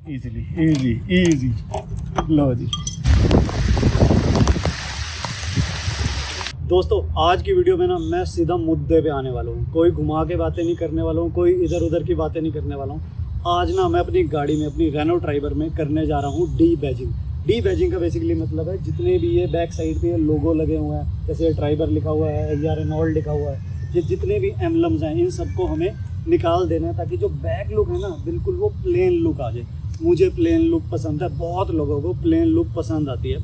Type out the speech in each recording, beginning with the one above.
Easily easy easy. लो जी दोस्तों, आज की वीडियो में ना मैं सीधा मुद्दे पे आने वाला हूँ। कोई घुमा के बातें नहीं करने वाला हूँ, कोई इधर उधर की बातें नहीं करने वाला हूँ। आज ना मैं अपनी गाड़ी में, अपनी रेनो ट्राइबर में करने जा रहा हूँ डी बैजिंग। डी बैजिंग का बेसिकली मतलब है जितने भी ये बैक साइड पे लोगो लगे हुए हैं, जैसे ट्राइबर लिखा हुआ है या रेनॉल्ट लिखा हुआ है, ये जितने भी एम्बलम्स हैं इन सबको हमें निकाल देना है, ताकि जो बैक लुक है ना बिल्कुल वो प्लेन लुक आ जाए। मुझे प्लेन लुक पसंद है, बहुत लोगों को प्लेन लुक पसंद आती है।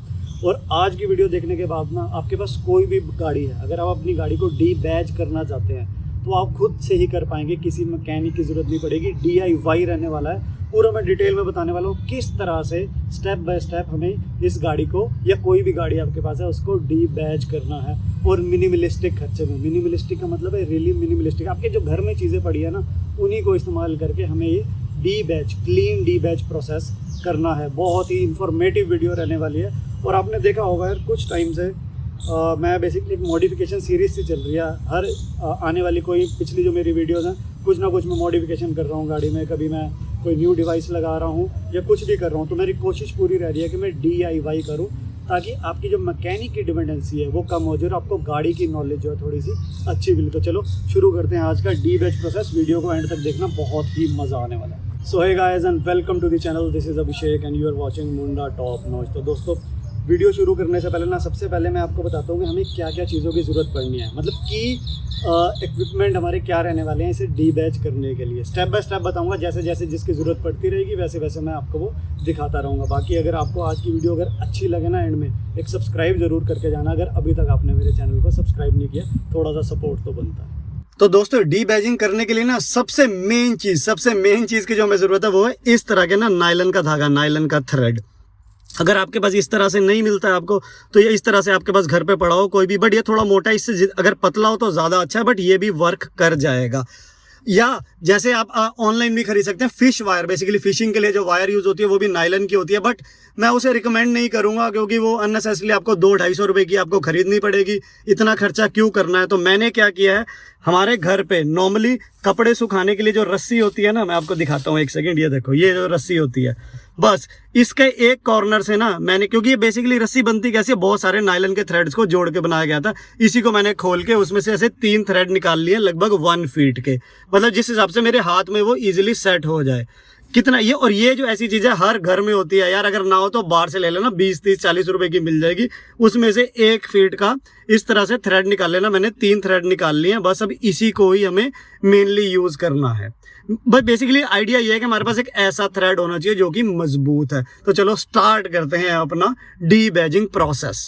और आज की वीडियो देखने के बाद ना आपके पास कोई भी गाड़ी है, अगर आप अपनी गाड़ी को डी बैज करना चाहते हैं तो आप खुद से ही कर पाएंगे, किसी मैकेनिक की ज़रूरत नहीं पड़ेगी। DIY रहने वाला है, पूरा मैं डिटेल में बताने वाला हूँ किस तरह से स्टेप बाय स्टेप हमें इस गाड़ी को, या कोई भी गाड़ी आपके पास है उसको डी बैज करना है। और मिनिमलिस्टिक खर्चे में, मिनिमलिस्टिक का मतलब है रियली मिनिमलिस्टिक, आपके जो घर में चीज़ें पड़ी है ना उन्हीं को इस्तेमाल करके हमें ये डी बैज, क्लीन डी बैज प्रोसेस करना है। बहुत ही इंफॉर्मेटिव वीडियो रहने वाली है। और आपने देखा होगा यार कुछ टाइम से मैं बेसिकली एक मॉडिफिकेशन सीरीज़ से चल रही है। हर आने वाली कोई पिछली जो मेरी वीडियोज़ हैं कुछ ना कुछ मैं मॉडिफिकेशन कर रहा हूँ गाड़ी में, कभी मैं कोई न्यू डिवाइस लगा रहा हूँ या कुछ भी कर रहा हूँ। तो मेरी कोशिश पूरी रह रही है कि मैं DIY करूँ, ताकि आपकी जो मैकेनिक की डिपेंडेंसी है वो कम हो जाए और आपको गाड़ी की नॉलेज जो है थोड़ी सी अच्छी मिले। तो चलो शुरू करते हैं आज का डी बैज प्रोसेस। वीडियो को एंड तक देखना, बहुत ही मज़ा आने वाला है। So hey guys and welcome to the channel, this is Abhishek and you are watching Munda top notch. तो दोस्तों, वीडियो शुरू करने से पहले ना सबसे पहले मैं आपको बताता हूँ कि हमें क्या क्या चीज़ों की ज़रूरत पड़नी है, मतलब कि इक्विपमेंट हमारे क्या रहने वाले हैं इसे डी बैज करने के लिए। स्टेप बाय स्टेप बताऊंगा, जैसे जैसे जिसकी ज़रूरत पड़ती रहेगी वैसे वैसे मैं आपको वो दिखाता रहूँगा। बाकी अगर आपको आज की वीडियो अगर अच्छी लगे ना, एंड में एक सब्सक्राइब ज़रूर करके जाना, अगर अभी तक आपने मेरे चैनल को सब्सक्राइब नहीं किया, थोड़ा सा सपोर्ट तो बनता है। तो दोस्तों, डी बैजिंग करने के लिए ना सबसे मेन चीज़ की जो हमें ज़रूरत है वो है इस तरह के ना नायलन का धागा, नायलन का थ्रेड। अगर आपके पास इस तरह से नहीं मिलता है आपको, तो ये इस तरह से आपके पास घर पे पड़ा हो कोई भी, बट ये थोड़ा मोटा, इससे अगर पतला हो तो ज़्यादा अच्छा है, बट ये भी वर्क कर जाएगा। या जैसे आप ऑनलाइन भी खरीद सकते हैं फिश वायर, बेसिकली फिशिंग के लिए जो वायर यूज़ होती है वो भी नायलन की होती है, बट मैं उसे रिकमेंड नहीं करूंगा क्योंकि वो अननेसेसरी आपको 200-250 रुपये की आपको खरीदनी पड़ेगी। इतना खर्चा क्यों करना है? तो मैंने क्या किया है, हमारे घर पे नॉर्मली कपड़े सुखाने के लिए जो रस्सी होती है ना, मैं आपको दिखाता हूँ, एक सेकेंड। ये देखो, ये जो रस्सी होती है, बस इसके एक कॉर्नर से ना मैंने, क्योंकि ये बेसिकली रस्सी बनती कैसे, बहुत सारे नायलन के थ्रेड्स को जोड़ के बनाया गया था। इसी को मैंने खोल के उसमें से ऐसे 3 थ्रेड निकाल लिए, लगभग 1 फीट के, मतलब जिस हिसाब से मेरे हाथ में वो इजीली सेट हो जाए। कितना ये, और ये जो ऐसी चीज़ है हर घर में होती है यार, अगर ना हो तो बाहर से ले लेना, 20-30-40 रुपए की मिल जाएगी। उसमें से 1 फीट का इस तरह से थ्रेड निकाल लेना। मैंने 3 थ्रेड निकाल लिए हैं, बस अब इसी को ही हमें मेनली यूज़ करना है। बट बेसिकली आइडिया ये है कि हमारे पास एक ऐसा थ्रेड होना चाहिए जो कि मजबूत है। तो चलो स्टार्ट करते हैं अपना डी बैजिंग प्रोसेस।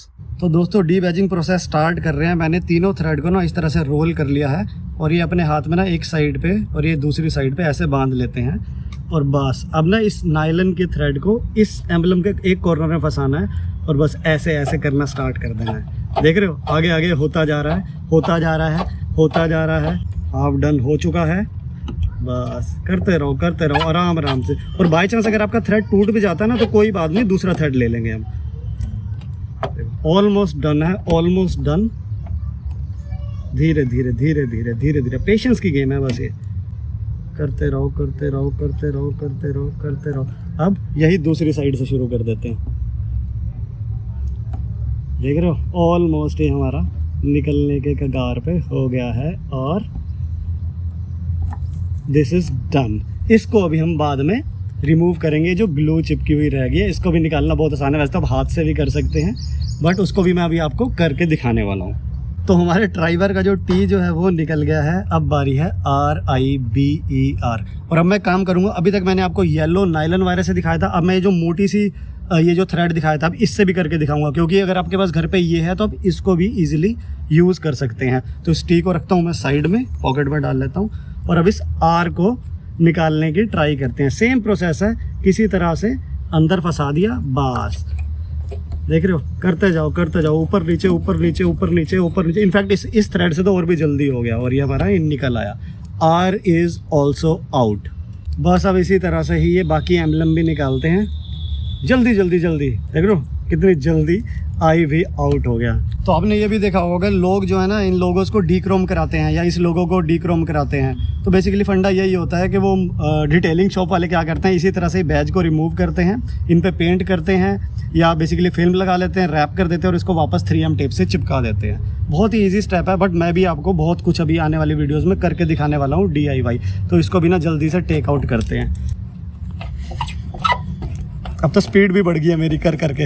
तो दोस्तों, डी बैजिंग प्रोसेस स्टार्ट कर रहे हैं। मैंने तीनों थ्रेड को ना इस तरह से रोल कर लिया है और ये अपने हाथ में ना एक साइड पे और ये दूसरी साइड पे ऐसे बांध लेते हैं। और बस अब ना इस नायलन के थ्रेड को इस एम्बलम के एक कॉर्नर में फंसाना है और बस ऐसे ऐसे करना स्टार्ट कर देना है। देख रहे हो, आगे आगे होता जा रहा है, होता जा रहा है, होता जा रहा है। हाफ डन हो चुका है। बस करते रहो आराम आराम से। और बाई चांस अगर आपका थ्रेड टूट भी जाता है ना तो कोई बात नहीं, दूसरा थ्रेड ले लेंगे हम। ऑलमोस्ट डन है, ऑलमोस्ट डन। धीरे धीरे धीरे धीरे धीरे धीरे, पेशेंस की गेम है बस ये। करते रहो करते रहो करते रहो करते रहो करते रहो। अब यही दूसरी साइड से शुरू कर देते हैं। देख रहे हो, ऑलमोस्ट ये हमारा निकलने के कगार पे हो गया है और दिस इज डन। इसको अभी हम बाद में रिमूव करेंगे, जो ग्लू चिपकी हुई रह गई है इसको भी निकालना बहुत आसान है। वैसे तो आप हाथ से भी कर सकते हैं, बट उसको भी मैं अभी आपको करके दिखाने वाला हूँ। तो हमारे ड्राइवर का जो टी जो है वो निकल गया है। अब बारी है RIBER। और अब मैं काम करूँगा, अभी तक मैंने आपको येलो नायलन वायर से दिखाया था, अब मैं जो मोटी सी ये जो थ्रेड दिखाया था अब इससे भी करके दिखाऊंगा, क्योंकि अगर आपके पास घर पे ये है तो आप इसको भी इजीली यूज़ कर सकते हैं। तो इस टी को रखता हूँ मैं साइड में, पॉकेट में डाल लेता हूँ और अब इस R को निकालने की ट्राई करते हैं। सेम प्रोसेस है, किसी तरह से अंदर फंसा दिया, बस देख रहे हो, करते जाओ, ऊपर नीचे ऊपर नीचे ऊपर नीचे ऊपर नीचे। इनफैक्ट इस थ्रेड से तो और भी जल्दी हो गया और ये हमारा निकल आया। R is also out. बस अब इसी तरह से ही ये बाकी एम्बलम भी निकालते हैं। जल्दी जल्दी जल्दी, देख रहे हो कितनी जल्दी आई भी आउट हो गया। तो आपने ये भी देखा होगा लोग जो है ना इन लोगोस को डीक्रोम कराते हैं या इस लोगो को डीक्रोम कराते हैं। तो बेसिकली फंडा यही होता है कि वो डिटेलिंग शॉप वाले क्या करते हैं, इसी तरह से बैज को रिमूव करते हैं, इन पे पेंट करते हैं या बेसिकली फिल्म लगा लेते हैं, रैप कर देते हैं और इसको वापस 3M टेप से चिपका देते हैं। बहुत ही ईजी स्टेप है, बट मैं भी आपको बहुत कुछ अभी आने वाली वीडियोज़ में करके दिखाने वाला हूँ DIY। तो इसको भी ना जल्दी से टेक आउट करते हैं। अब तो स्पीड भी बढ़ गई है मेरी कर करके।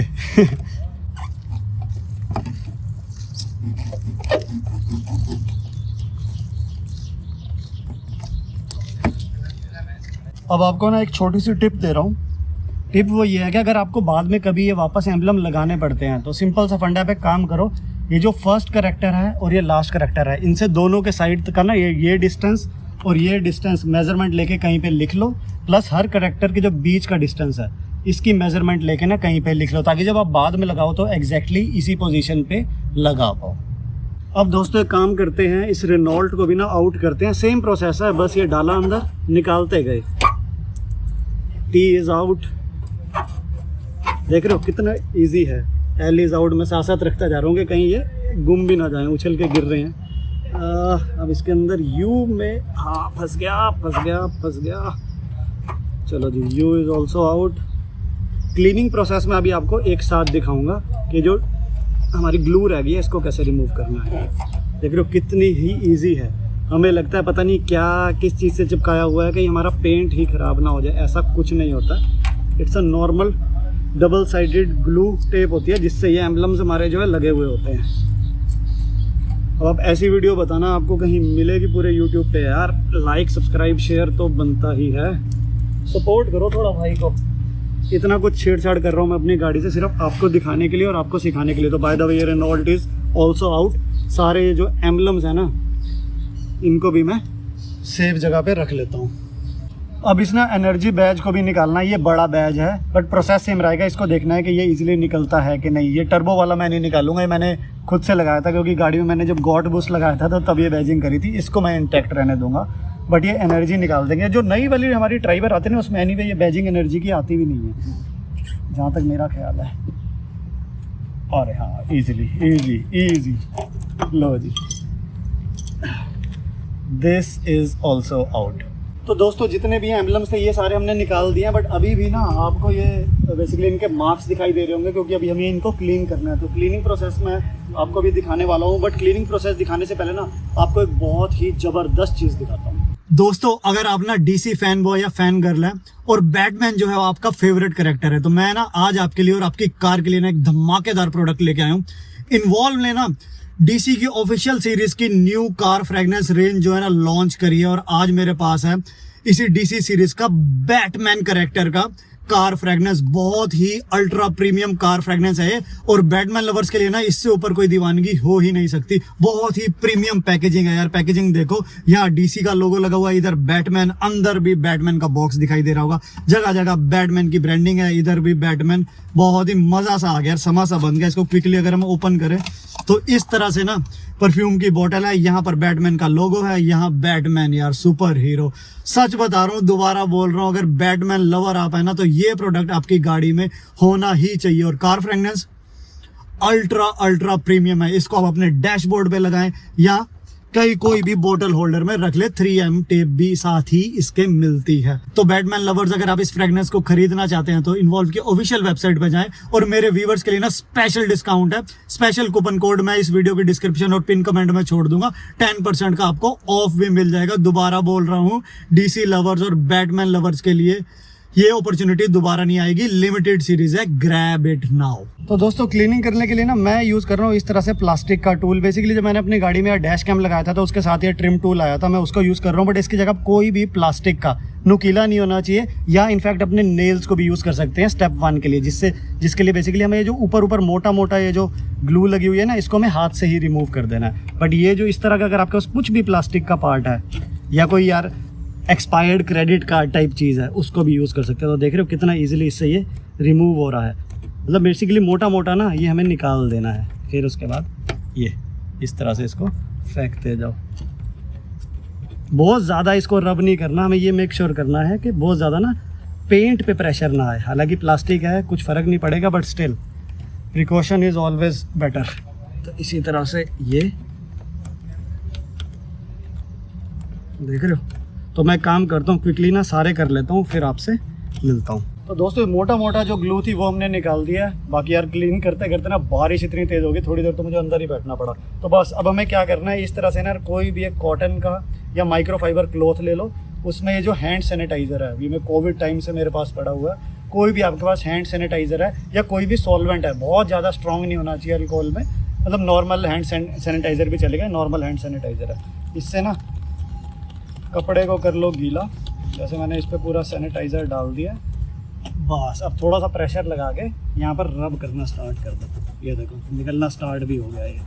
अब आपको ना एक छोटी सी टिप दे रहा हूँ। टिप वो ये है कि अगर आपको बाद में कभी ये वापस एम्बलम लगाने पड़ते हैं तो सिंपल सा फंडा पे काम करो। ये जो फर्स्ट कैरेक्टर है और ये लास्ट कैरेक्टर है, इनसे दोनों के साइड का ना ये डिस्टेंस और ये डिस्टेंस मेजरमेंट लेके कहीं पे लिख लो, प्लस हर कैरेक्टर के जो बीच का डिस्टेंस है इसकी मेजरमेंट लेके ना कहीं पे लिख लो, ताकि जब आप बाद में लगाओ तो एग्जैक्टली इसी पोजीशन पे लगा पाओ। अब दोस्तों एक काम करते हैं, इस रेनॉल्ट को भी ना आउट करते हैं। सेम प्रोसेस है, बस ये डाला अंदर, निकालते गए। T इज आउट, देख रहे हो कितना इजी है। L इज आउट, मैं साथ साथ रखता जा रहा हूँ कि कहीं ये गुम भी ना जाए, उछल के गिर रहे हैं। अब इसके अंदर U में, हाँ फंस गया। चलो जी, U is also out. Cleaning process में अभी आपको एक साथ दिखाऊंगा कि जो हमारी ग्लू रह गई है इसको कैसे रिमूव करना है। देख रहे हो कितनी ही इजी है। हमें लगता है पता नहीं क्या किस चीज़ से चिपकाया हुआ है कि हमारा पेंट ही ख़राब ना हो जाए, ऐसा कुछ नहीं होता। It's a normal double sided glue tape होती है जिससे ये एम्बलम्स हमारे जो है लगे हुए होते हैं। अब आप ऐसी वीडियो बताना आपको कहीं मिलेगी पूरे यूट्यूब पे यार। लाइक सब्सक्राइब शेयर तो बनता ही है, सपोर्ट करो थोड़ा भाई को। इतना कुछ छेड़छाड़ कर रहा हूँ मैं अपनी गाड़ी से सिर्फ आपको दिखाने के लिए और आपको सिखाने के लिए। तो बाय द वे ये रेनॉल्ट इज ऑल्सो आउट। सारे ये जो एम्बलम्स हैं ना इनको भी मैं सेफ जगह पे रख लेता हूँ। अब इस ना एनर्जी बैज को भी निकालना है। ये बड़ा बैज है बट प्रोसेस सेम रहेगा। इसको देखना है कि ये इजीली निकलता है कि नहीं। ये टर्बो वाला मैं नहीं निकालूंगा, ये मैंने खुद से लगाया था क्योंकि गाड़ी में मैंने जब गॉड बूस्ट लगाया था तो तब ये बैजिंग करी थी। इसको मैं इंटैक्ट रहने दूंगा, बट ये एनर्जी निकाल देंगे। जो नई वाली हमारी ट्राइबर आते हैं ना उसमें एनीवे ये बैजिंग एनर्जी की आती भी नहीं है जहाँ तक मेरा ख्याल है। अरे हाँ, इजी लो जी, दिस इज ऑल्सो आउट। तो दोस्तों जितने भी एम्बलम्स थे ये सारे हमने निकाल दिए हैं, बट अभी भी ना आपको ये बेसिकली इनके मार्क्स दिखाई दे रहे होंगे क्योंकि अभी हमें इनको क्लीन करना है। तो क्लीनिंग प्रोसेस में आपको भी दिखाने वाला हूँ, बट क्लीनिंग प्रोसेस दिखाने से पहले ना आपको एक बहुत ही ज़बरदस्त चीज़ दिखाता हूँ। दोस्तों अगर आप ना DC फैन बॉय या फैन गर्ल है और बैटमैन जो है वो आपका फेवरेट कैरेक्टर है, तो मैं ना आज आपके लिए और आपकी कार के लिए ना एक धमाकेदार प्रोडक्ट लेके आया हूँ। इन्वॉल्व ने ना DC की ऑफिशियल सीरीज की न्यू कार फ्रेगनेंस रेंज जो है ना लॉन्च करी है और आज मेरे पास है इसी DC सीरीज का बैटमैन कैरेक्टर का कार फ्रेगनेंस। बहुत ही अल्ट्रा प्रीमियम कार फ्रेगनेंस है और बैटमैन लवर्स के लिए ना इससे ऊपर कोई दीवानगी हो ही नहीं सकती। बहुत ही प्रीमियम पैकेजिंग है यार। पैकेजिंग देखो, यहाँ DC का लोगो लगा हुआ है, इधर बैटमैन, अंदर भी बैटमैन का बॉक्स दिखाई दे रहा होगा, जगह जगह बैटमैन की ब्रांडिंग है, इधर भी बैटमैन। बहुत ही मजा सा आ गया, समा सा बन गया। इसको क्विकली अगर हम ओपन करें तो इस तरह से ना परफ्यूम की बोतल है, यहाँ पर बैटमैन का लोगो है, यहाँ बैटमैन यार सुपर हीरो। सच बता रहा हूँ, दोबारा बोल रहा हूँ, अगर बैटमैन लवर आप है ना तो ये प्रोडक्ट आपकी गाड़ी में होना ही चाहिए। और कार फ्रेगनेंस अल्ट्रा प्रीमियम है। इसको आप अपने डैशबोर्ड पे लगाएं या कहीं कोई भी बोतल होल्डर में रख ले। 3M टेप भी साथ ही इसके मिलती है। तो बैटमैन लवर्स अगर आप इस फ्रेगनेंस को खरीदना चाहते हैं तो इन्वॉल्व की ऑफिशियल वेबसाइट पे जाएं और मेरे व्यूवर्स के लिए ना स्पेशल डिस्काउंट है। स्पेशल कूपन कोड मैं इस वीडियो की डिस्क्रिप्शन और पिन कमेंट में छोड़ दूंगा। 10% का आपको ऑफ भी मिल जाएगा। दोबारा बोल रहा हूँ, DC लवर्स और बैटमैन लवर्स के लिए ये अपॉर्चुनिटी दोबारा नहीं आएगी। लिमिटेड सीरीज है, ग्रैब इट नाउ। तो दोस्तों क्लीनिंग करने के लिए ना मैं यूज कर रहा हूँ इस तरह से प्लास्टिक का टूल। बेसिकली जब मैंने अपनी गाड़ी में डैश कैम लगाया था तो उसके साथ ये ट्रिम टूल आया था, मैं उसको यूज कर रहा हूँ। बट इसकी जगह कोई भी प्लास्टिक का नुकीला नहीं होना चाहिए, या इनफैक्ट अपने नेल्स को भी यूज कर सकते हैं स्टेप 1 के लिए, जिसके लिए बेसिकली हमें ये जो ऊपर मोटा ये जो ग्लू लगी हुई है ना इसको हमें हाथ से ही रिमूव कर देना है। बट ये जो इस तरह का अगर आपके पास कुछ भी प्लास्टिक का पार्ट है या कोई यार एक्सपायर्ड क्रेडिट कार्ड टाइप चीज़ है उसको भी यूज़ कर सकते हैं। तो देख रहे हो कितना इजीली इससे ये रिमूव हो रहा है। मतलब बेसिकली मोटा ना ये हमें निकाल देना है। फिर उसके बाद ये इस तरह से इसको फेंकते जाओ। बहुत ज़्यादा इसको रब नहीं करना, हमें ये मेक श्योर करना है कि बहुत ज़्यादा ना पेंट पे प्रेशर ना आए। हालांकि प्लास्टिक है, कुछ फ़र्क नहीं पड़ेगा, but still precaution is always better. तो इसी तरह से ये देख रहे हो। तो मैं काम करता हूँ, क्विकली ना सारे कर लेता हूँ, फिर आपसे मिलता हूँ। तो दोस्तों मोटा मोटा जो ग्लू थी वो हमने निकाल दिया है। बाकी यार क्लीन करते करते ना बारिश इतनी तेज़ होगी, थोड़ी देर तो मुझे अंदर ही बैठना पड़ा। तो बस अब हमें क्या करना है, इस तरह से ना कोई भी एक कॉटन का या माइक्रोफाइबर क्लॉथ ले लो, उसमें ये जो हैंड सैनिटाइज़र है, अभी मैं कोविड टाइम से मेरे पास पड़ा हुआ है, कोई भी आपके पास हैंड सैनिटाइज़र है या कोई भी सॉल्वेंट है, बहुत ज़्यादा स्ट्रॉन्ग नहीं होना चाहिए अल्कोहल में, मतलब नॉर्मल हैंड सैनिटाइज़र भी चलेगा, नॉर्मल हैंड सैनिटाइज़र है। इससे ना कपड़े को कर लो गीला, जैसे मैंने इस पर पूरा सैनिटाइज़र डाल दिया। बस अब थोड़ा सा प्रेशर लगा के यहाँ पर रब करना स्टार्ट कर दो। ये देखो निकलना स्टार्ट भी हो गया ये।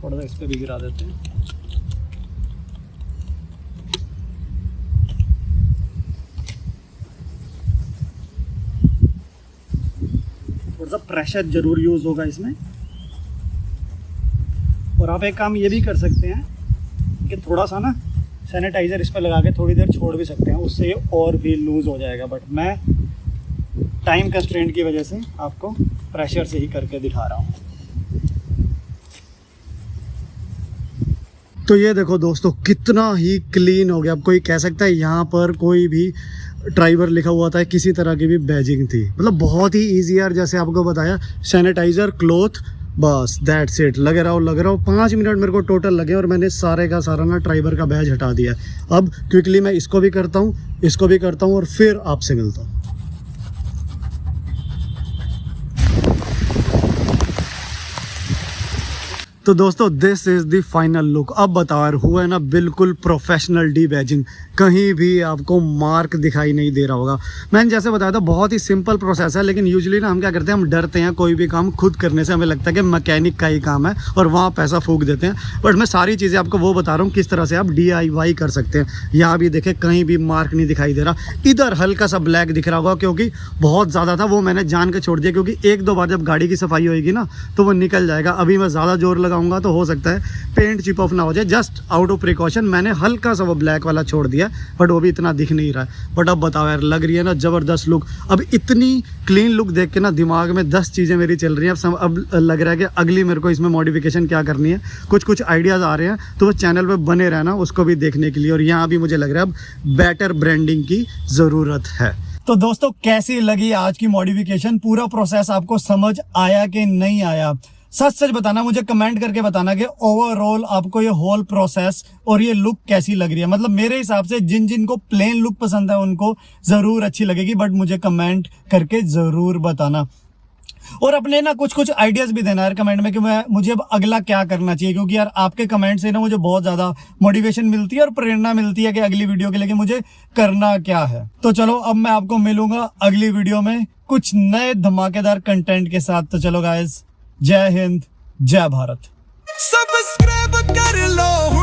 थोड़ा सा इस पर भी गिरा देते हैं। थोड़ा सा प्रेशर जरूर यूज़ होगा इसमें। और आप एक काम ये भी कर सकते हैं कि थोड़ा सा ना सैनिटाइज़र इस पर लगा के थोड़ी देर छोड़ भी सकते हैं, उससे ये और भी लूज़ हो जाएगा। बट मैं टाइम कंस्ट्रेंट की वजह से आपको प्रेशर से ही करके दिखा रहा हूँ। तो ये देखो दोस्तों कितना ही क्लीन हो गया। अब कोई कह सकता है यहाँ पर कोई भी ट्राइबर लिखा हुआ था, किसी तरह की भी बैजिंग थी, मतलब बहुत ही ईजी यार। जैसे आपको बताया सैनिटाइज़र क्लॉथ, बस दैट्स इट। लगे रहो 5 मिनट मेरे को टोटल लगे और मैंने सारे का सारा ना ट्राइबर का बैज हटा दिया। अब क्विकली मैं इसको भी करता हूँ, इसको भी करता हूँ और फिर आपसे मिलता हूँ। तो दोस्तों this is the final look. अब बताओ यार, हुआ है ना बिल्कुल प्रोफेशनल डी बैजिंग, कहीं भी आपको मार्क दिखाई नहीं दे रहा होगा। मैंने जैसे बताया था बहुत ही सिंपल प्रोसेस है, लेकिन यूजुअली ना हम क्या करते हैं, हम डरते हैं कोई भी काम खुद करने से। हमें लगता है कि मैकेनिक का ही काम है और वहाँ पैसा फूंक देते हैं। बट मैं सारी चीज़ें आपको वो बता रहा हूँ किस तरह से आप DIY कर सकते हैं। यहाँ भी देखें कहीं भी मार्क नहीं दिखाई दे रहा। इधर हल्का सा ब्लैक दिख रहा होगा क्योंकि बहुत ज़्यादा था, वो मैंने जान के छोड़ दिया, क्योंकि 1-2 बार जब गाड़ी की सफाई होएगी ना तो वो निकल जाएगा। अभी मैं ज़्यादा जोर लगाऊंगा तो हो सकता है पेंट चिप ऑफ ना हो जाए। जस्ट आउट ऑफ प्रिकॉशन मैंने हल्का सा वो ब्लैक वाला छोड़ दिया, बट वो भी इतना दिख नहीं रहा है। बट अब बताओ यार, लग रही है ना ज़बरदस्त लुक। अब इतनी क्लीन लुक देख के ना दिमाग में 10 चीज़ें मेरी चल रही हैं। अब लग रहा है कि अगली मेरे को इसमें मॉडिफिकेशन क्या करनी है, कुछ आइडियाज़ आ रहे हैं। तो वो चैनल पर बने रहना उसको भी देखने के लिए। और यहाँ भी मुझे लग रहा है अब बेटर ब्रांडिंग की ज़रूरत है। तो दोस्तों कैसी लगी आज की मॉडिफिकेशन? पूरा प्रोसेस आपको समझ आया कि नहीं आया? सच बताना, मुझे कमेंट करके बताना कि ओवरऑल आपको ये होल प्रोसेस और ये लुक कैसी लग रही है। मतलब मेरे हिसाब से जिन को प्लेन लुक पसंद है उनको ज़रूर अच्छी लगेगी, बट मुझे कमेंट करके ज़रूर बताना। और अपने ना कुछ आइडियाज़ भी देना यार कमेंट में कि मुझे अब अगला क्या करना चाहिए, क्योंकि यार आपके कमेंट से ना मुझे बहुत ज़्यादा मोटिवेशन मिलती है और प्रेरणा मिलती है कि अगली वीडियो के लिए कि मुझे करना क्या है। तो चलो अब मैं आपको मिलूंगा अगली वीडियो में कुछ नए धमाकेदार कंटेंट के साथ। तो चलो गाइस, जय हिंद, जय भारत। सब्सक्राइब कर लो।